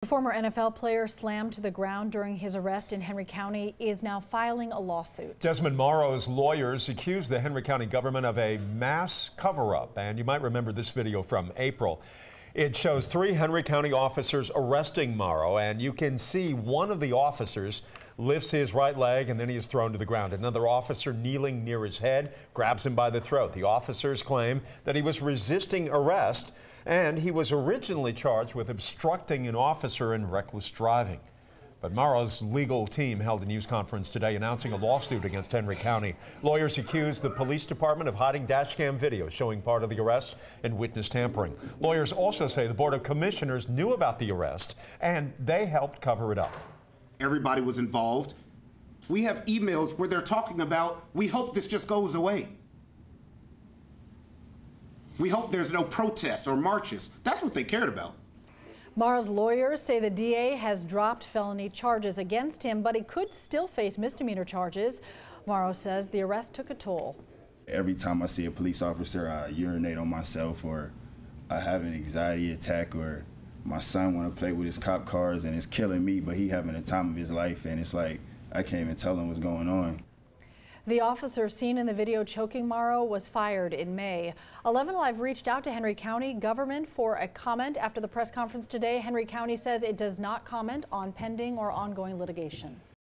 The former NFL player slammed to the ground during his arrest in Henry County is now filing a lawsuit. Desmond Marrow's lawyers accuse the Henry County government of a mass cover-up, and you might remember this video from April. It shows 3 Henry County officers arresting Marrow, and you can see one of the officers lifts his right leg and then he is thrown to the ground. Another officer kneeling near his head grabs him by the throat. The officers claim that he was resisting arrest, and he was originally charged with obstructing an officer and reckless driving. But Marrow's legal team held a news conference today announcing a lawsuit against Henry County. Lawyers accuse the police department of hiding dashcam video showing part of the arrest and witness tampering. Lawyers also say the Board of Commissioners knew about the arrest and they helped cover it up. Everybody was involved. We have emails where they're talking about, we hope this just goes away. We hope there's no protests or marches. That's what they cared about. Marrow's lawyers say the DA has dropped felony charges against him, but he could still face misdemeanor charges. Marrow says the arrest took a toll. Every time I see a police officer, I urinate on myself, or I have an anxiety attack, or my son want to play with his cop cars and it's killing me, but he having the time of his life, and it's like I can't even tell him what's going on. The officer seen in the video choking Marrow was fired in May. 11 Alive reached out to Henry County government for a comment after the press conference today. Henry County says it does not comment on pending or ongoing litigation.